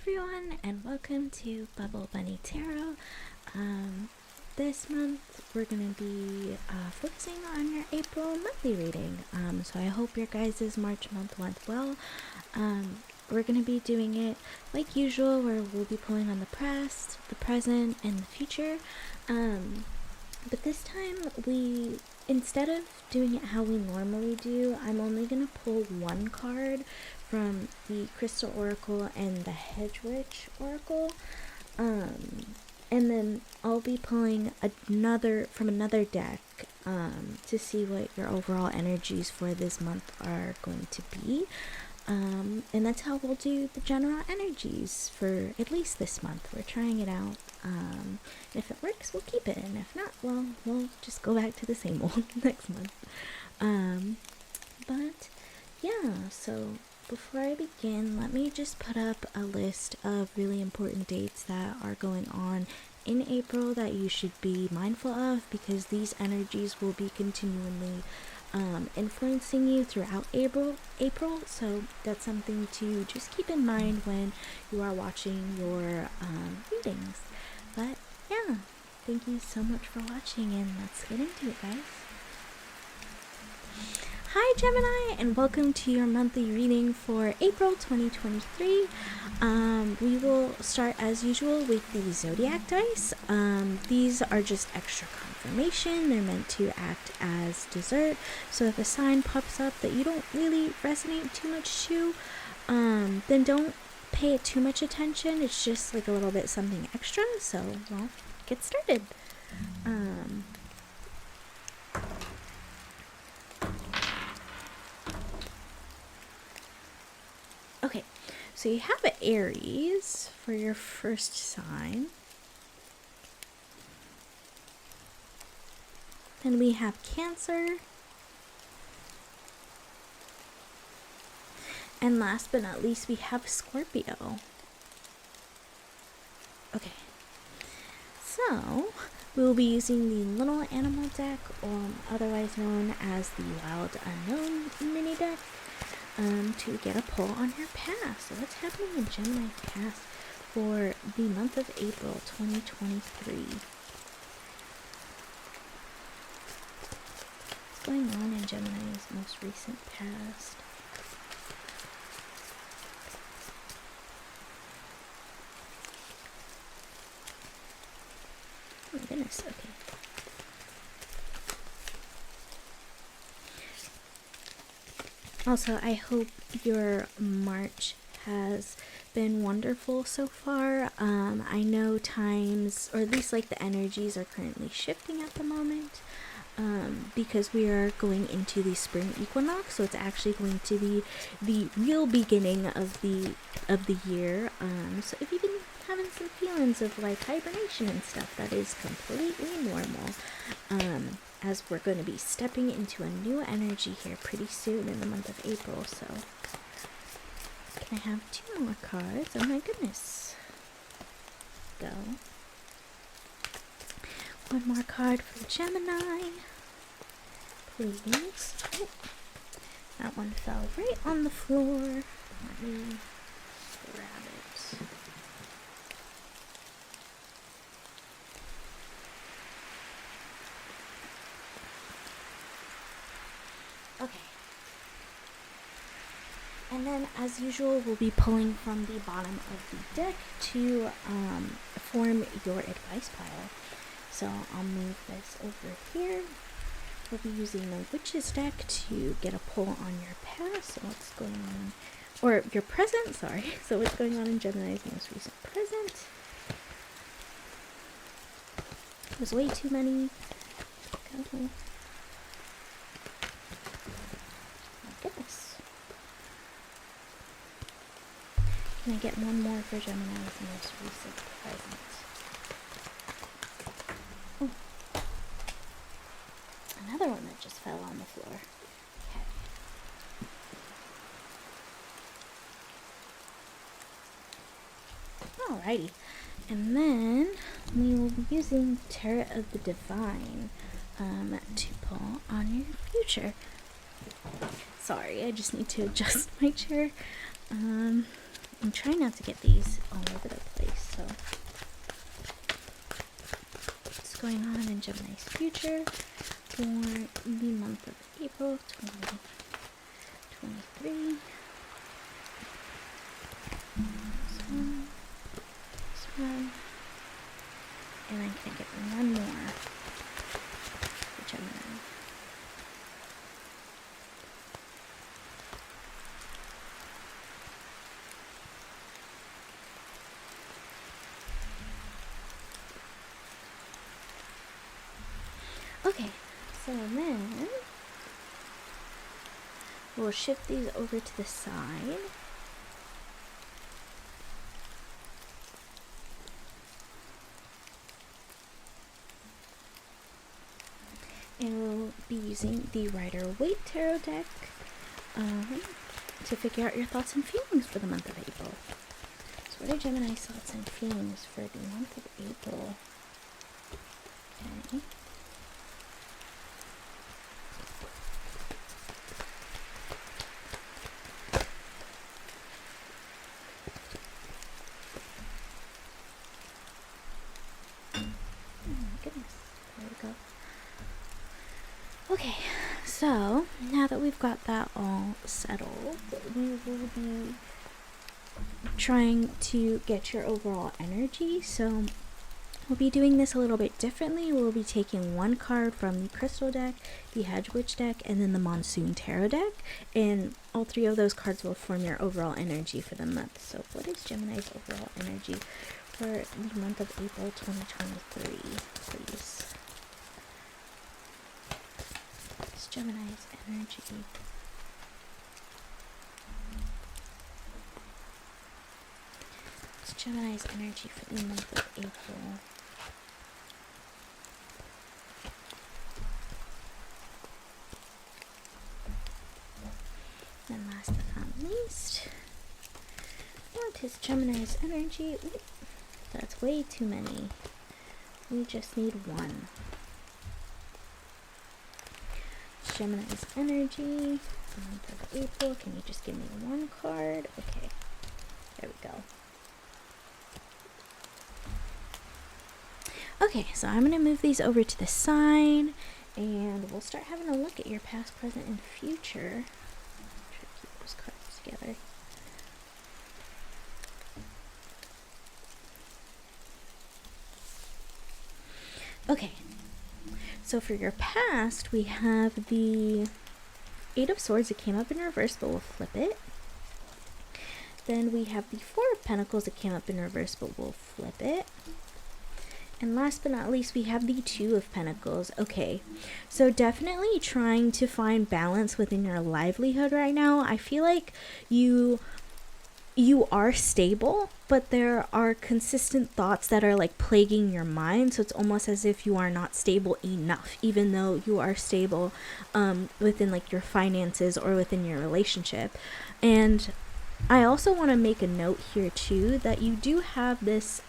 everyone, and welcome to Bubble Bunny Tarot. This month we're going to be focusing on your April monthly reading. So I hope your guys' March month went well. We're going to be doing it like usual, where we'll be pulling on the past, the present, and the future. But this time, instead of doing it how we normally do, I'm only going to pull one card from the Crystal Oracle and the Hedge Oracle. And then I'll be pulling from another deck to see what your overall energies for this month are going to be. And that's how we'll do the general energies for at least this month. We're trying it out. If it works, we'll keep it. And if not, well, we'll just go back to the same old next month. But yeah, so before I begin, let me just put up a list of really important dates that are going on in April that you should be mindful of, because these energies will be continually influencing you throughout April. So that's something to just keep in mind when you are watching your readings. But yeah, thank you so much for watching, and let's get into it, guys. Hi Gemini, and welcome to your monthly reading for April 2023. We will start as usual with the Zodiac dice. These are just extra confirmation. They're meant to act as dessert. So if a sign pops up that you don't really resonate too much to, then don't pay it too much attention. It's just like a little bit something extra. So, well, get started. Okay, so you have Aries for your first sign. Then we have Cancer. And last but not least, we have Scorpio. Okay, so we'll be using the Little Animal deck, or otherwise known as the Wild Unknown mini deck, to get a pull on your past. So what's happening in Gemini's past for the month of April 2023? What's going on in Gemini's most recent past? Oh my goodness, okay. Also, I hope your March has been wonderful so far. I know times, or at least like the energies, are currently shifting at the moment, because we are going into the spring equinox, so it's actually going to be the real beginning of the year. So if you've been having some feelings of like hibernation and stuff, that is completely normal. As we're going to be stepping into a new energy here pretty soon in the month of April. So can I have two more cards? Oh my goodness. Go. One more card for Gemini, please. Oh, that one fell right on the floor. Let me grab it. Okay. And then, as usual, we'll be pulling from the bottom of the deck to form your advice pile. So I'll move this over here. We'll be using the Witch's deck to get a pull on your past. So what's going on, or your present, sorry. So what's going on in Gemini's most recent present? There's way too many. Go. Goodness. Can I get one more for Gemini's most recent present? Oh. Another one that just fell on the floor. Okay. Alrighty. And then we will be using Tarot of the Divine to pull on your future. Sorry, I just need to adjust my chair. I'm trying not to get these all over the place, so what's going on in Gemini's future for the month of April 2023. This one, and then can I get one more for Gemini? Okay, so then we'll shift these over to the side. And we'll be using the Rider-Waite Tarot deck to figure out your thoughts and feelings for the month of April. So what are Gemini's thoughts and feelings for the month of April? Okay. Okay, so now that we've got that all settled, we will be trying to get your overall energy. So we'll be doing this a little bit differently. We'll be taking one card from the Crystal deck, the Hedge deck, and then the Monsoon Tarot deck, and all three of those cards will form your overall energy for the month. So what is Gemini's overall energy for the month of April 2023, please? Gemini's energy. It's Gemini's energy for the month of April. And last but not least, what is Gemini's energy? Ooh, that's way too many. We just need one. Gemini's energy for the month of April. Can you just give me one card? Okay, there we go. Okay, so I'm going to move these over to the side, and we'll start having a look at your past, present, and future. Try to keep those cards together. Okay. So for your past, we have the Eight of Swords. It came up in reverse, but we'll flip it. Then we have the Four of Pentacles. It came up in reverse, but we'll flip it. And last but not least, we have the Two of Pentacles. Okay, so definitely trying to find balance within your livelihood right now. I feel like you are stable, but there are consistent thoughts that are like plaguing your mind. So it's almost as if you are not stable enough, even though you are stable within like your finances or within your relationship. And I also want to make a note here too, that you do have this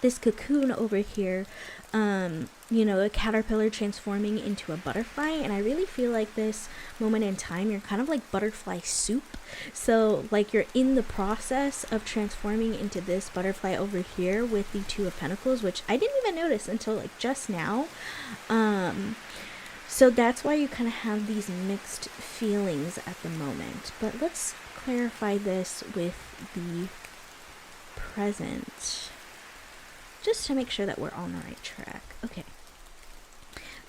this cocoon over here, you know, a caterpillar transforming into a butterfly. And I really feel like this moment in time, you're kind of like butterfly soup. So like you're in the process of transforming into this butterfly over here with the Two of Pentacles, which I didn't even notice until like just now. So that's why you kind of have these mixed feelings at the moment. But let's clarify this with the present, just to make sure that we're on the right track. Okay.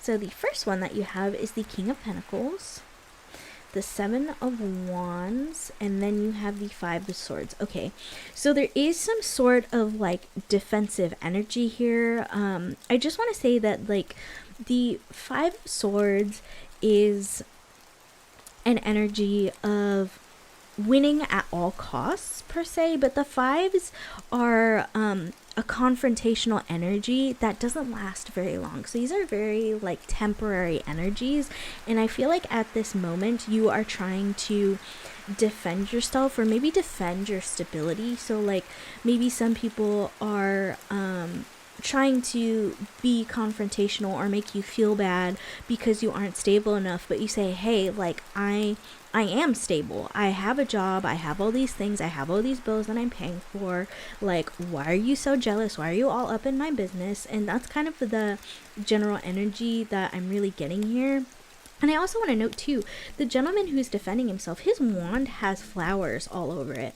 So the first one that you have is the King of Pentacles, the Seven of Wands, and then you have the Five of Swords. Okay. So there is some sort of like defensive energy here. I just want to say that like the Five of Swords is an energy of winning at all costs per se, but the fives are a confrontational energy that doesn't last very long. So these are very like temporary energies, and I feel like at this moment you are trying to defend yourself or maybe defend your stability. So like maybe some people are trying to be confrontational or make you feel bad because you aren't stable enough, but you say, hey, like, I am stable. I have a job. I have all these things. I have all these bills that I'm paying for. Like, why are you so jealous? Why are you all up in my business? And that's kind of the general energy that I'm really getting here. And I also want to note too, the gentleman who's defending himself, his wand has flowers all over it.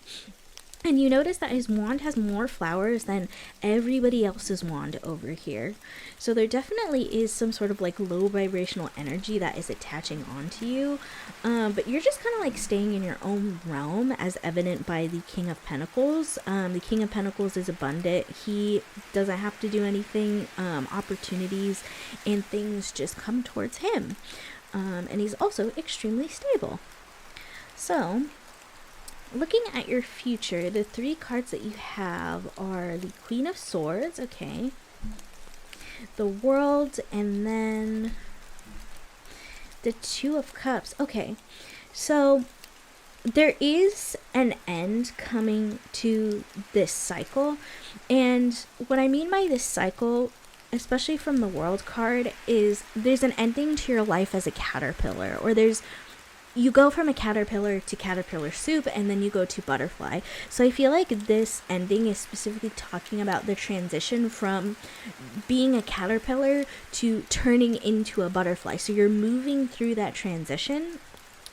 And you notice that his wand has more flowers than everybody else's wand over here. So there definitely is some sort of like low vibrational energy that is attaching onto you. But you're just kind of like staying in your own realm, as evident by the King of Pentacles. The King of Pentacles is abundant. He doesn't have to do anything. Opportunities and things just come towards him. And he's also extremely stable. So, looking at your future, the 3 cards that you have are the Queen of Swords, okay, the World, and then the 2 of Cups. Okay, so there is an end coming to this cycle, and what I mean by this cycle, especially from the World card, is there's an ending to your life as a caterpillar, or you go from a caterpillar to caterpillar soup, and then you go to butterfly. So I feel like this ending is specifically talking about the transition from being a caterpillar to turning into a butterfly. So you're moving through that transition.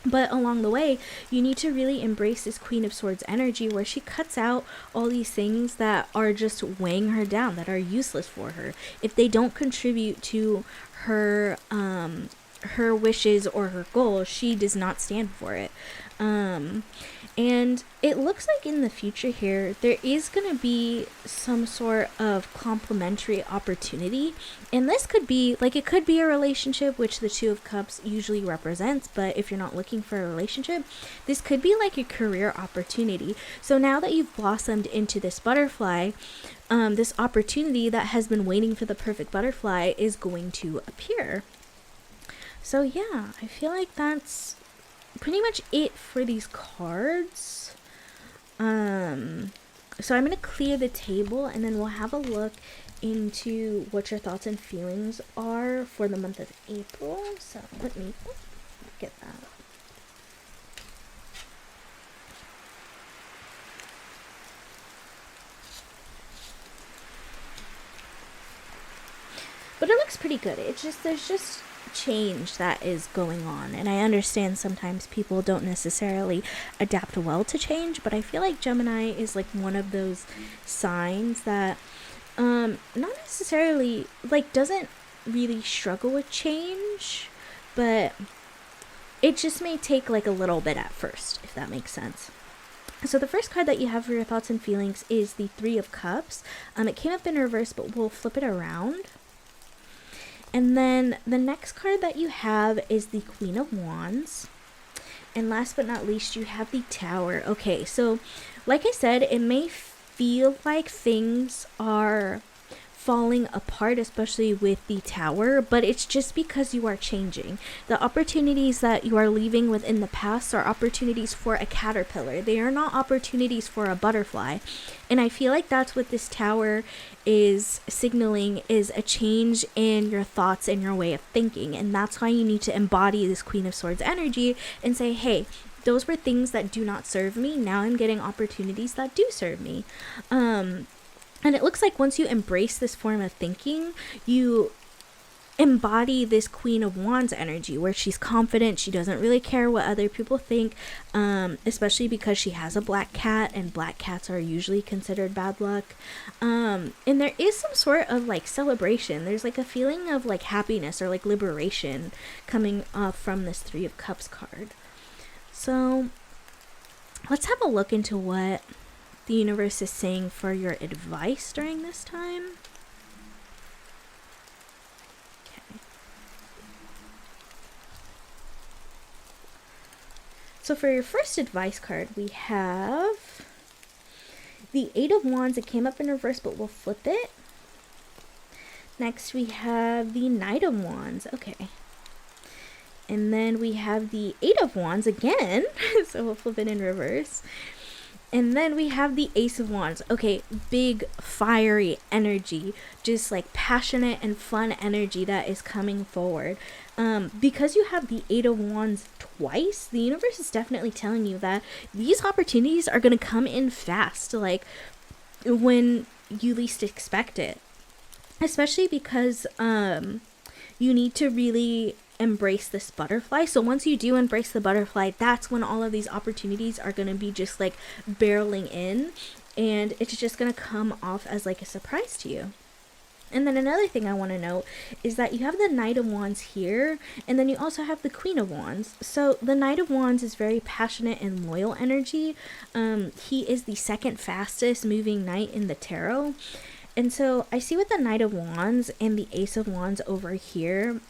But along the way, you need to really embrace this Queen of Swords energy, where she cuts out all these things that are just weighing her down, that are useless for her. If they don't contribute to her wishes or her goals, she does not stand for it. And it looks like in the future here, there is going to be some sort of complementary opportunity. And this could be, like, it could be a relationship, which the 2 of Cups usually represents. But if you're not looking for a relationship, this could be like a career opportunity. So now that you've blossomed into this butterfly, this opportunity that has been waiting for the perfect butterfly is going to appear. So yeah, I feel like that's pretty much it for these cards. So I'm going to clear the table, and then we'll have a look into what your thoughts and feelings are for the month of April. So let me get that. But it looks pretty good. There's just change that is going on, and I understand sometimes people don't necessarily adapt well to change, but I feel like Gemini is like one of those signs that not necessarily, like, doesn't really struggle with change, but it just may take like a little bit at first, if that makes sense. So the first card that you have for your thoughts and feelings is the 3 of Cups. It came up in reverse, but we'll flip it around. And then the next card that you have is the Queen of Wands. And last but not least, you have the Tower. Okay, so like I said, it may feel like things are falling apart, especially with the Tower, but it's just because you are changing. The opportunities that you are leaving within the past are opportunities for a caterpillar. They are not opportunities for a butterfly. And I feel like that's what this Tower is signaling, is a change in your thoughts and your way of thinking. And that's why you need to embody this Queen of Swords energy and say, hey, those were things that do not serve me. Now I'm getting opportunities that do serve me. And it looks like once you embrace this form of thinking, you embody this Queen of Wands energy, where she's confident. She doesn't really care what other people think, especially because she has a black cat, and black cats are usually considered bad luck. And there is some sort of like celebration. There's like a feeling of like happiness or like liberation coming from this 3 of Cups card. So let's have a look into what the universe is saying for your advice during this time. Okay. So for your first advice card, we have the 8 of Wands. It came up in reverse, but we'll flip it. Next, we have the Knight of Wands. Okay. And then we have the 8 of Wands again. So we'll flip it in reverse. And then we have the Ace of Wands. Okay, big fiery energy, just like passionate and fun energy that is coming forward. Because you have the Eight of Wands twice, the universe is definitely telling you that these opportunities are going to come in fast, like when you least expect it. Especially because you need to really embrace this butterfly. So once you do embrace the butterfly, that's when all of these opportunities are going to be just like barreling in, and it's just going to come off as like a surprise to you. And then another thing I want to note is that you have the Knight of Wands here, and then you also have the Queen of Wands. So the Knight of Wands is very passionate and loyal energy. He is the second fastest moving knight in the tarot. And so I see with the Knight of Wands and the Ace of Wands over here,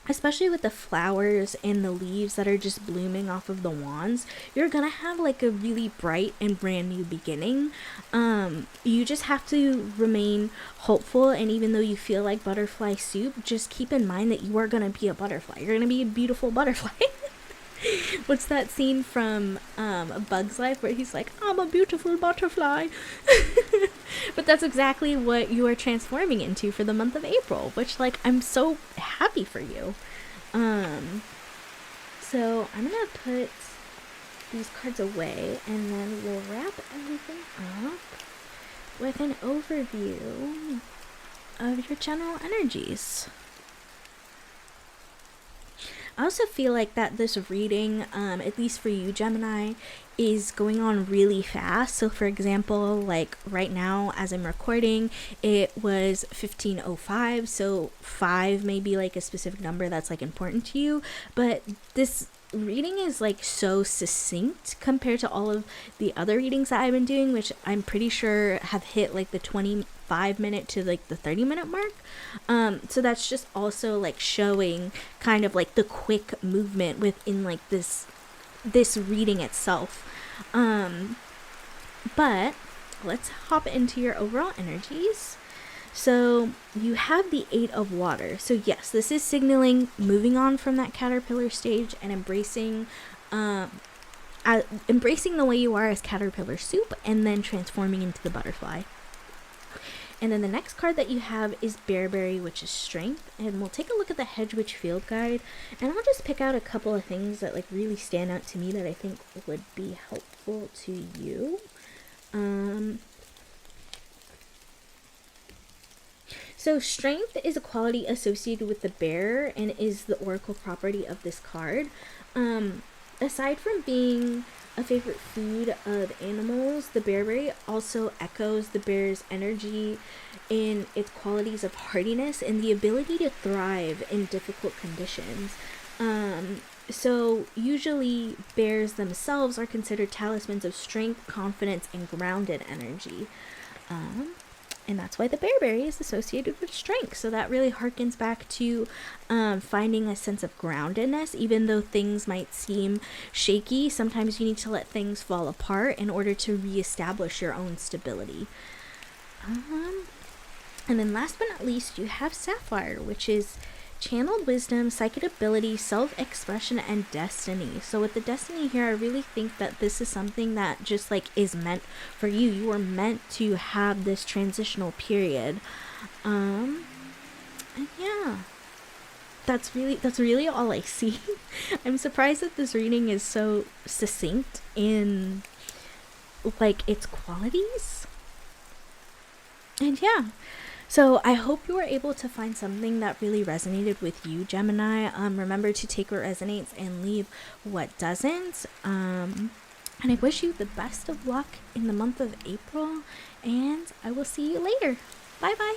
especially with the flowers and the leaves that are just blooming off of the wands, you're gonna have like a really bright and brand new beginning. You just have to remain hopeful, and even though you feel like butterfly soup, just keep in mind that you are gonna be a butterfly. You're gonna be a beautiful butterfly. What's that scene from A Bug's Life where he's like, I'm a beautiful butterfly? But that's exactly what you are transforming into for the month of April, which, like, I'm so happy for you. So I'm gonna put these cards away, and then we'll wrap everything up with an overview of your general energies. I also feel like that this reading, at least for you, Gemini, is going on really fast. So for example, like right now as I'm recording, it was 15:05, so 5 may be like a specific number that's like important to you, but this reading is like so succinct compared to all of the other readings that I've been doing, which I'm pretty sure have hit like the 25-minute to like the 30-minute mark. So that's just also like showing kind of like the quick movement within like this reading itself. But let's hop into your overall energies. So you have the Eight of Water. So yes, this is signaling moving on from that caterpillar stage and embracing the way you are as caterpillar soup, and then transforming into the butterfly. And then the next card that you have is Bearberry, which is Strength. And we'll take a look at the Hedge Witch Field Guide, and I'll just pick out a couple of things that like really stand out to me that I think would be helpful to you. So Strength is a quality associated with the bear and is the oracle property of this card. Aside from being a favorite food of animals, the bearberry also echoes the bear's energy in its qualities of hardiness and the ability to thrive in difficult conditions. So usually bears themselves are considered talismans of strength, confidence, and grounded energy. And that's why the bearberry is associated with strength. So that really harkens back to finding a sense of groundedness. Even though things might seem shaky, sometimes you need to let things fall apart in order to reestablish your own stability. And then last but not least, you have Sapphire, which is channeled wisdom, psychic ability, self-expression, and destiny. So with the destiny here, I really think that this is something that just like is meant for you. You are meant to have this transitional period. And yeah, that's really all I see. I'm surprised that this reading is so succinct in like its qualities. And yeah, so I hope you were able to find something that really resonated with you, Gemini. Remember to take what resonates and leave what doesn't. And I wish you the best of luck in the month of April, and I will see you later. Bye bye.